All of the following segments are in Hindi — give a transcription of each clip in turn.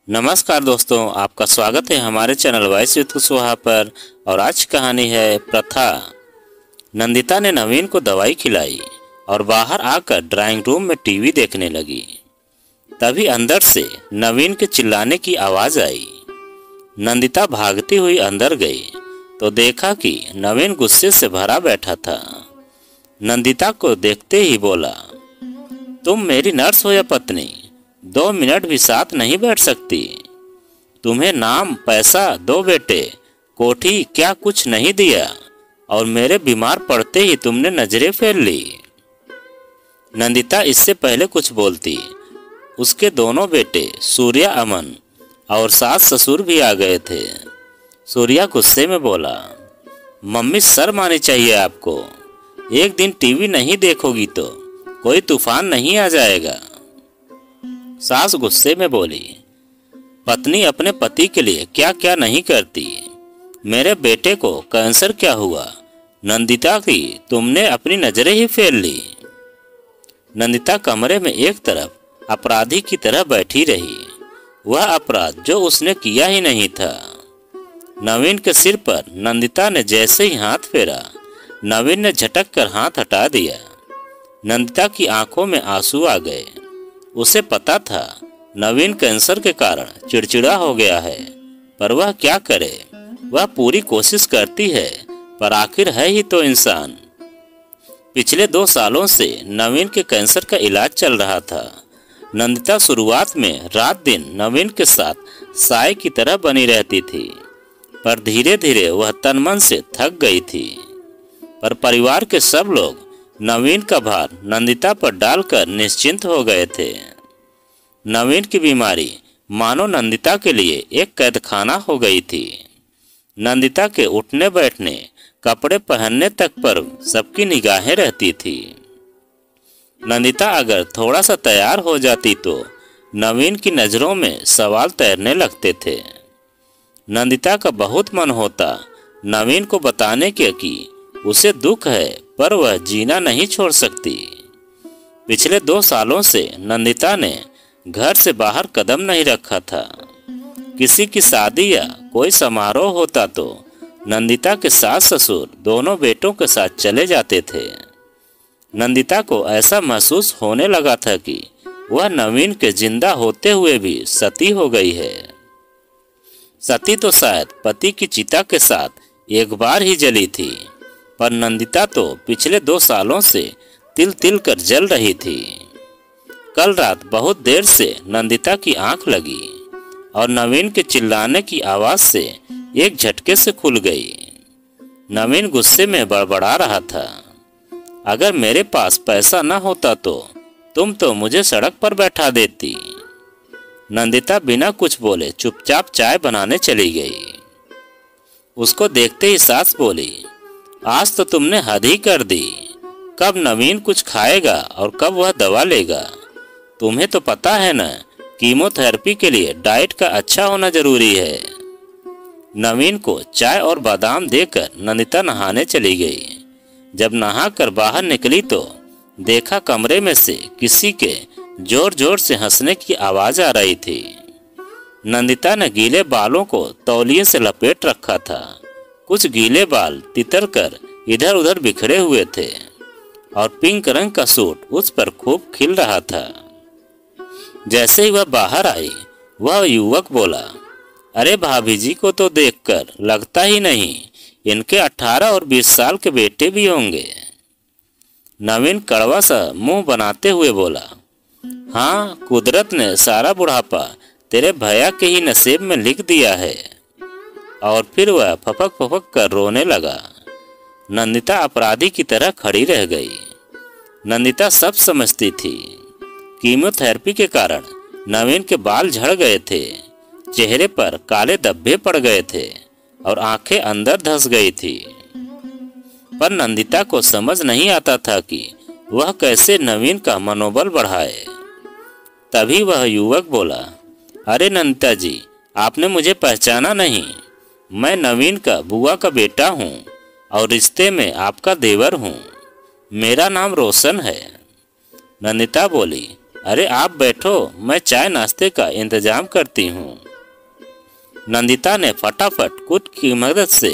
नमस्कार दोस्तों, आपका स्वागत है हमारे चैनल वॉइस विद कुशवाहा पर। और आज की कहानी है प्रथा। नंदिता ने नवीन को दवाई खिलाई और बाहर आकर ड्राइंग रूम में टीवी देखने लगी। तभी अंदर से नवीन के चिल्लाने की आवाज़ आई। नंदिता भागती हुई अंदर गई तो देखा कि नवीन गुस्से से भरा बैठा था। नंदिता को देखते ही बोला, तुम मेरी नर्स हो या पत्नी? 2 मिनट भी साथ नहीं बैठ सकती? तुम्हें नाम पैसा 2 बेटे, कोठी क्या कुछ नहीं दिया और मेरे बीमार पड़ते ही तुमने नजरें फेर ली। नंदिता इससे पहले कुछ बोलती, उसके दोनों बेटे सूर्या अमन और सास ससुर भी आ गए थे। सूर्या गुस्से में बोला, मम्मी शर्म आनी चाहिए आपको। एक दिन टीवी नहीं देखोगी तो कोई तूफान नहीं आ जाएगा। सास गुस्से में बोली, पत्नी अपने पति के लिए क्या क्या नहीं करती। मेरे बेटे को कैंसर क्या हुआ, नंदिता की तुमने अपनी नजरें ही फेर ली। नंदिता कमरे में एक तरफ अपराधी की तरह बैठी रही। वह अपराध जो उसने किया ही नहीं था। नवीन के सिर पर नंदिता ने जैसे ही हाथ फेरा, नवीन ने झटक कर हाथ हटा दिया। नंदिता की आंखों में आंसू आ गए। उसे पता था नवीन कैंसर के कारण चिड़चिड़ा हो गया है, पर वह क्या करे। वह पूरी कोशिश करती है पर आखिर है ही तो इंसान। पिछले 2 सालों से नवीन के कैंसर का इलाज चल रहा था। नंदिता शुरुआत में रात दिन नवीन के साथ साय की तरह बनी रहती थी, पर धीरे धीरे वह तन मन से थक गई थी। पर परिवार के सब लोग नवीन का भार नंदिता पर डालकर निश्चिंत हो गए थे। नवीन की बीमारी मानो नंदिता के लिए एक कैदखाना हो गई थी। नंदिता के उठने बैठने, कपड़े पहनने तक पर सबकी निगाहें रहती थी। नंदिता अगर थोड़ा सा तैयार हो जाती तो नवीन की नज़रों में सवाल तैरने लगते थे। नंदिता का बहुत मन होता नवीन को बताने के कि उसे दुख है पर वह जीना नहीं छोड़ सकती। पिछले 2 सालों से नंदिता ने घर से बाहर कदम नहीं रखा था। किसी की शादी या कोई समारोह होता तो नंदिता के सास ससुर दोनों बेटों के साथ चले जाते थे। नंदिता को ऐसा महसूस होने लगा था कि वह नवीन के जिंदा होते हुए भी सती हो गई है। सती तो शायद पति की चिता के साथ एक बार ही जली थी, पर नंदिता तो पिछले 2 सालों से तिल तिल कर जल रही थी। कल रात बहुत देर से नंदिता की आंख लगी और नवीन के चिल्लाने की आवाज से एक झटके से खुल गई। नवीन गुस्से में बड़बड़ा रहा था, अगर मेरे पास पैसा न होता तो तुम तो मुझे सड़क पर बैठा देती। नंदिता बिना कुछ बोले चुपचाप चाय बनाने चली गई। उसको देखते ही सास बोली, आज तो तुमने हद ही कर दी। कब नवीन कुछ खाएगा और कब वह दवा लेगा? तुम्हें तो पता है ना, कीमोथेरेपी के लिए डाइट का अच्छा होना जरूरी है। नवीन को चाय और बादाम देकर नंदिता नहाने चली गई। जब नहाकर बाहर निकली तो देखा कमरे में से किसी के जोर जोर से हंसने की आवाज आ रही थी। नंदिता ने गीले बालों को तौलिए से लपेट रखा था। कुछ गीले बाल तितर कर इधर उधर बिखरे हुए थे और पिंक रंग का सूट उस पर खूब खिल रहा था। जैसे ही वह बाहर आई, वह युवक बोला, अरे भाभी जी को तो देखकर लगता ही नहीं इनके 18 और 20 साल के बेटे भी होंगे। नवीन कड़वा सा मुंह बनाते हुए बोला, हाँ, कुदरत ने सारा बुढ़ापा तेरे भैया के ही नसीब में लिख दिया है। और फिर वह फपक फपक कर रोने लगा। नंदिता अपराधी की तरह खड़ी रह गई। नंदिता सब समझती थी। कीमोथेरेपी के कारण नवीन के बाल झड़ गए थे, चेहरे पर काले धब्बे पड़ गए थे और आंखें अंदर धंस गई थी। पर नंदिता को समझ नहीं आता था कि वह कैसे नवीन का मनोबल बढ़ाए। तभी वह युवक बोला, अरे नंदिता जी, आपने मुझे पहचाना नहीं? मैं नवीन का बुआ का बेटा हूँ और रिश्ते में आपका देवर हूँ। मेरा नाम रोशन है। नंदिता बोली, अरे आप बैठो, मैं चाय नाश्ते का इंतजाम करती हूँ। नंदिता ने फटाफट कुक की मदद से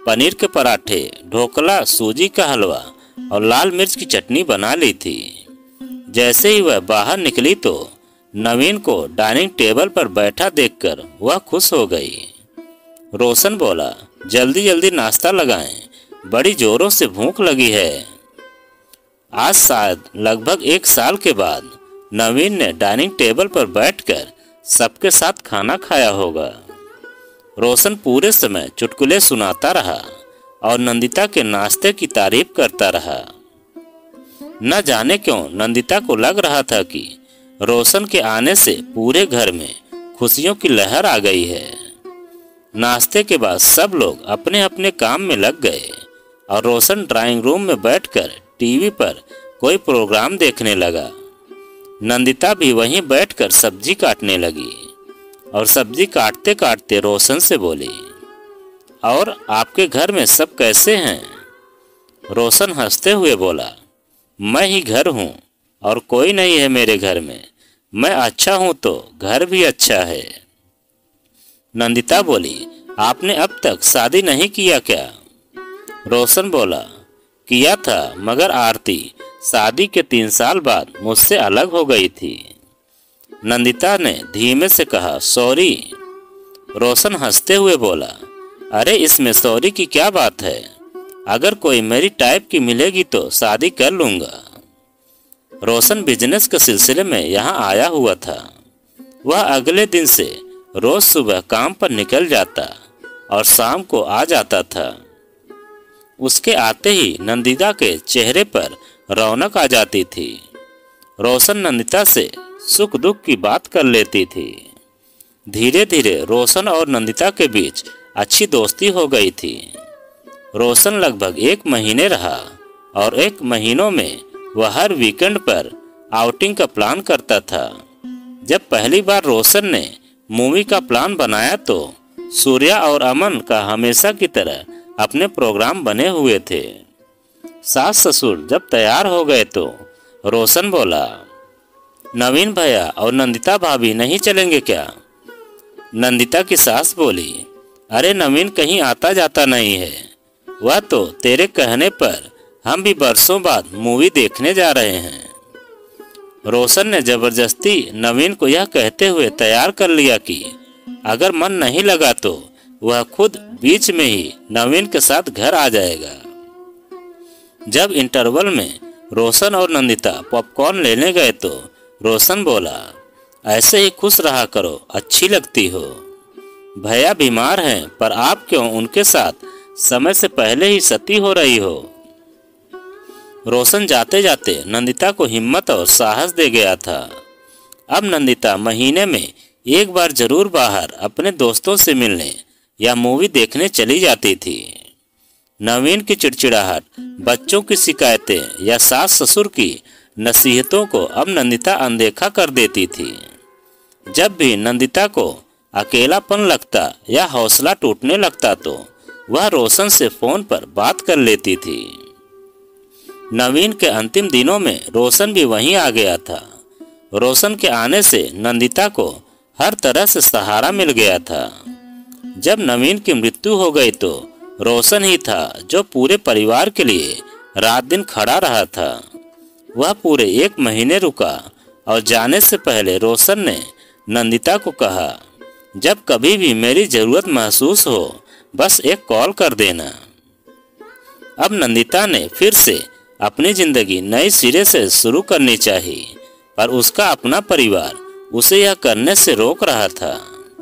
पनीर के पराठे, ढोकला, सूजी का हलवा और लाल मिर्च की चटनी बना ली थी। जैसे ही वह बाहर निकली तो नवीन को डाइनिंग टेबल पर बैठा देखकर वह खुश हो गई। रोशन बोला, जल्दी जल्दी नाश्ता लगाएं, बड़ी जोरों से भूख लगी है। आज शायद लगभग 1 साल के बाद नवीन ने डाइनिंग टेबल पर बैठकर सबके साथ खाना खाया होगा। रोशन पूरे समय चुटकुले सुनाता रहा और नंदिता के नाश्ते की तारीफ करता रहा। न जाने क्यों नंदिता को लग रहा था कि रोशन के आने से पूरे घर में खुशियों की लहर आ गई है। नाश्ते के बाद सब लोग अपने अपने काम में लग गए और रोशन ड्राइंग रूम में बैठकर टीवी पर कोई प्रोग्राम देखने लगा। नंदिता भी वहीं बैठकर सब्जी काटने लगी और सब्जी काटते काटते रोशन से बोली, और आपके घर में सब कैसे हैं? रोशन हंसते हुए बोला, मैं ही घर हूँ और कोई नहीं है मेरे घर में। मैं अच्छा हूँ तो घर भी अच्छा है। नंदिता बोली, आपने अब तक शादी नहीं किया क्या? रोशन बोला, किया था, मगर आरती शादी के 3 साल बाद मुझसे अलग हो गई थी। नंदिता ने धीमे से कहा, सॉरी। रोशन हंसते हुए बोला, अरे इसमें सॉरी की क्या बात है? अगर कोई मेरी टाइप की मिलेगी तो शादी कर लूँगा। रोशन बिजनेस के सिलसिले में यहाँ आया हुआ था। वह अगले दिन से रोज सुबह काम पर निकल जाता और शाम को आ जाता था। उसके आते ही नंदिता के चेहरे पर रौनक आ जाती थी। रोशन नंदिता से सुख दुख की बात कर लेती थी। धीरे धीरे रोशन और नंदिता के बीच अच्छी दोस्ती हो गई थी। रोशन लगभग 1 महीने रहा और 1 महीनों में वह हर वीकेंड पर आउटिंग का प्लान करता था। जब पहली बार रोशन ने मूवी का प्लान बनाया तो सूर्या और अमन का हमेशा की तरह अपने प्रोग्राम बने हुए थे। सास ससुर जब तैयार हो गए तो रोशन बोला, नवीन भैया और नंदिता भाभी नहीं चलेंगे क्या? नंदिता की सास बोली, अरे नवीन कहीं आता जाता नहीं है। वह तो तेरे कहने पर हम भी बरसों बाद मूवी देखने जा रहे हैं। रोशन ने जबरदस्ती नवीन को यह कहते हुए तैयार कर लिया कि अगर मन नहीं लगा तो वह खुद बीच में ही नवीन के साथ घर आ जाएगा। जब इंटरवल में रोशन और नंदिता पॉपकॉर्न लेने गए तो रोशन बोला, ऐसे ही खुश रहा करो, अच्छी लगती हो। भैया बीमार हैं, पर आप क्यों उनके साथ समय से पहले ही सती हो रही हो? रोशन जाते जाते नंदिता को हिम्मत और साहस दे गया था। अब नंदिता महीने में 1 बार जरूर बाहर अपने दोस्तों से मिलने या मूवी देखने चली जाती थी। नवीन की चिड़चिड़ाहट, बच्चों की शिकायतें या सास ससुर की नसीहतों को अब नंदिता अनदेखा कर देती थी। जब भी नंदिता को अकेलापन लगता या हौसला टूटने लगता तो वह रोशन से फोन पर बात कर लेती थी। नवीन के अंतिम दिनों में रोशन भी वहीं आ गया था। रोशन के आने से नंदिता को हर तरह से सहारा मिल गया था। जब नवीन की मृत्यु हो गई तो रोशन ही था जो पूरे परिवार के लिए रात दिन खड़ा रहा था। वह पूरे 1 महीने रुका और जाने से पहले रोशन ने नंदिता को कहा, जब कभी भी मेरी जरूरत महसूस हो बस एक कॉल कर देना। अब नंदिता ने फिर से अपनी जिंदगी नए सिरे से शुरू करनी चाहिए, पर उसका अपना परिवार उसे यह करने से रोक रहा था।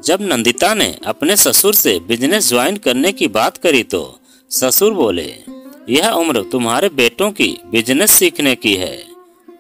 जब नंदिता ने अपने ससुर से बिजनेस ज्वाइन करने की बात करी तो ससुर बोले, यह उम्र तुम्हारे बेटों की बिजनेस सीखने की है।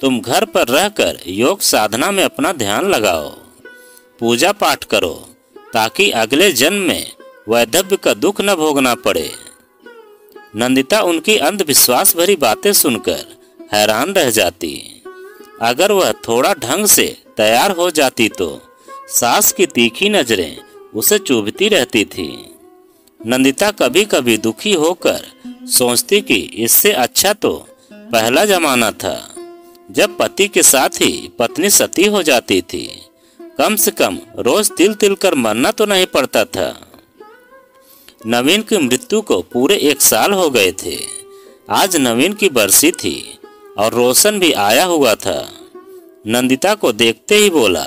तुम घर पर रहकर योग साधना में अपना ध्यान लगाओ, पूजा पाठ करो, ताकि अगले जन्म में वैधव्य का दुख न भोगना पड़े। नंदिता उनकी अंधविश्वास भरी बातें सुनकर हैरान रह जाती। अगर वह थोड़ा ढंग से तैयार हो जाती तो सास की तीखी नजरें उसे चुभती रहती थी। नंदिता कभी कभी दुखी होकर सोचती कि इससे अच्छा तो पहला जमाना था, जब पति के साथ ही पत्नी सती हो जाती थी, कम से कम रोज तिल तिल कर मरना तो नहीं पड़ता था। नवीन की मृत्यु को पूरे 1 साल हो गए थे। आज नवीन की बरसी थी और रोशन भी आया हुआ था। नंदिता को देखते ही बोला,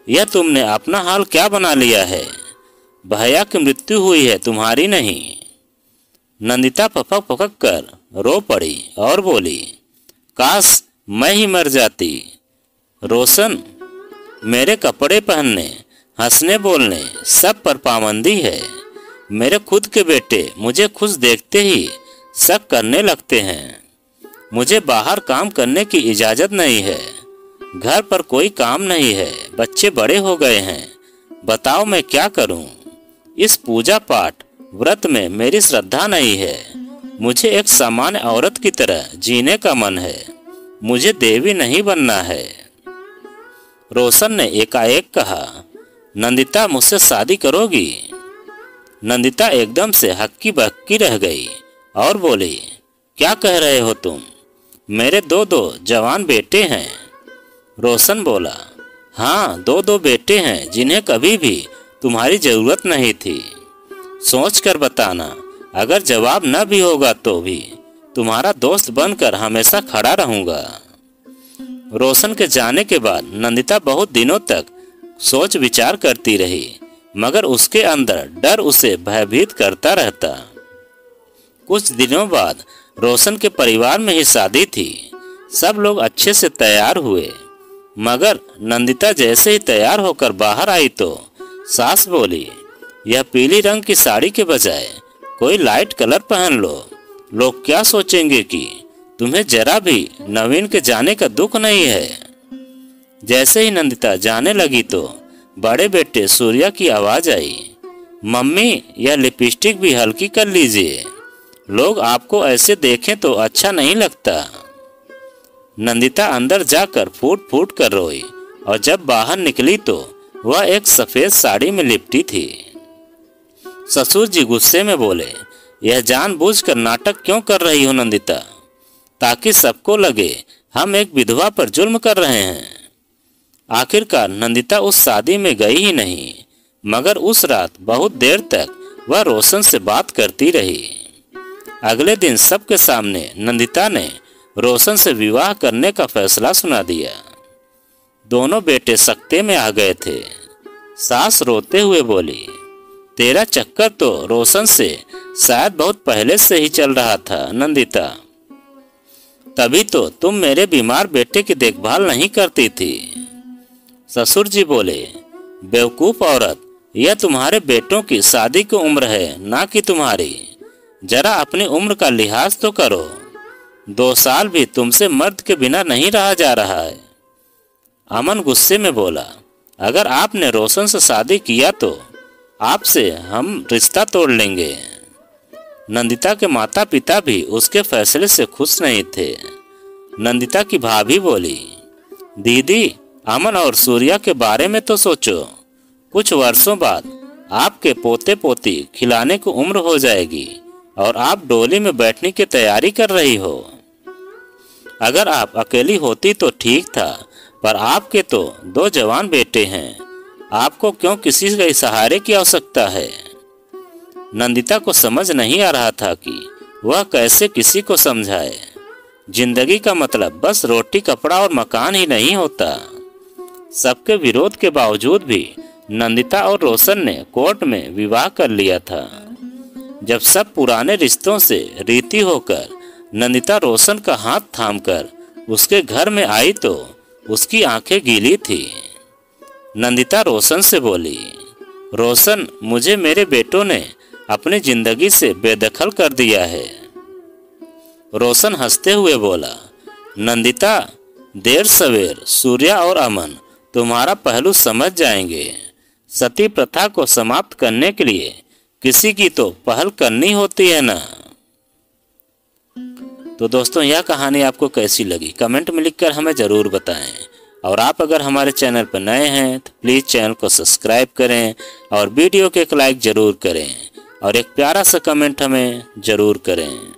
यह तुमने अपना हाल क्या बना लिया है? भैया की मृत्यु हुई है, तुम्हारी नहीं। नंदिता पपक पपक कर रो पड़ी और बोली, काश मैं ही मर जाती। रोशन, मेरे कपड़े पहनने, हंसने बोलने सब पर पाबंदी है। मेरे खुद के बेटे मुझे खुश देखते ही शक करने लगते हैं। मुझे बाहर काम करने की इजाज़त नहीं है। घर पर कोई काम नहीं है। बच्चे बड़े हो गए हैं। बताओ मैं क्या करूं? इस पूजा पाठ व्रत में मेरी श्रद्धा नहीं है। मुझे एक सामान्य औरत की तरह जीने का मन है। मुझे देवी नहीं बनना है। रोशन ने एकाएक कहा, नंदिता मुझसे शादी करोगी? नंदिता एकदम से हक्की बक्की रह गई और बोली, क्या कह रहे हो तुम? मेरे 2 जवान बेटे हैं। रोशन बोला, हाँ 2 बेटे हैं जिन्हें कभी भी तुम्हारी जरूरत नहीं थी। सोच कर बताना, अगर जवाब न भी होगा तो भी तुम्हारा दोस्त बनकर हमेशा खड़ा रहूंगा। रोशन के जाने के बाद नंदिता बहुत दिनों तक सोच विचार करती रही, मगर उसके अंदर डर उसे भयभीत करता रहता। कुछ दिनों बाद रोशन के परिवार में ही शादी थी। सब लोग अच्छे से तैयार हुए, मगर नंदिता जैसे ही तैयार होकर बाहर आई तो सास बोली, यह पीली रंग की साड़ी के बजाय कोई लाइट कलर पहन लो। लोग क्या सोचेंगे कि तुम्हें जरा भी नवीन के जाने का दुख नहीं है। जैसे ही नंदिता जाने लगी तो बड़े बेटे सूर्या की आवाज आई, मम्मी यह लिपस्टिक भी हल्की कर लीजिए। लोग आपको ऐसे देखें तो अच्छा नहीं लगता। नंदिता अंदर जाकर फूट फूट कर रोई और जब बाहर निकली तो वह एक सफेद साड़ी में लिपटी थी। ससुर जी गुस्से में बोले, यह जानबूझकर नाटक क्यों कर रही हो नंदिता? ताकि सबको लगे हम एक विधवा पर जुल्म कर रहे हैं। आखिरकार नंदिता उस शादी में गई ही नहीं, मगर उस रात बहुत देर तक वह रोशन से बात करती रही। अगले दिन सबके सामने नंदिता ने रोशन से विवाह करने का फैसला सुना दिया। दोनों बेटे सकते में आ गए थे। सास रोते हुए बोली, तेरा चक्कर तो रोशन से शायद बहुत पहले से ही चल रहा था नंदिता। तभी तो तुम मेरे बीमार बेटे की देखभाल नहीं करती थी। ससुर जी बोले, बेवकूफ औरत, यह तुम्हारे बेटों की शादी की उम्र है, ना कि तुम्हारी। जरा अपनी उम्र का लिहाज तो करो। 2 साल भी तुमसे मर्द के बिना नहीं रहा जा रहा है। अमन गुस्से में बोला, अगर आपने रोशन से शादी किया तो आपसे हम रिश्ता तोड़ लेंगे। नंदिता के माता पिता भी उसके फैसले से खुश नहीं थे। नंदिता की भाभी बोली, दीदी अमन और सूर्या के बारे में तो सोचो। कुछ वर्षों बाद आपके पोते पोती खिलाने की उम्र हो जाएगी और आप डोली में बैठने की तैयारी कर रही हो। अगर आप अकेली होती तो ठीक था, पर आपके तो 2 जवान बेटे हैं। आपको क्यों किसी के सहारे की आवश्यकता है? नंदिता को समझ नहीं आ रहा था कि वह कैसे किसी को समझाए। जिंदगी का मतलब बस रोटी कपड़ा और मकान ही नहीं होता। सबके विरोध के बावजूद भी नंदिता और रोशन ने कोर्ट में विवाह कर लिया था। जब सब पुराने रिश्तों से रीति होकर नंदिता रोशन का हाथ थामकर उसके घर में आई तो उसकी आंखें गीली थी। नंदिता रोशन से बोली, रोशन, मुझे मेरे बेटों ने अपनी जिंदगी से बेदखल कर दिया है। रोशन हंसते हुए बोला, नंदिता, देर सवेर सूर्या और अमन तुम्हारा पहलू समझ जाएंगे। सती प्रथा को समाप्त करने के लिए किसी की तो पहल करनी होती है ना। तो दोस्तों, यह कहानी आपको कैसी लगी कमेंट में लिखकर हमें ज़रूर बताएं। और आप अगर हमारे चैनल पर नए हैं तो प्लीज़ चैनल को सब्सक्राइब करें और वीडियो को एक लाइक ज़रूर करें और एक प्यारा सा कमेंट हमें ज़रूर करें।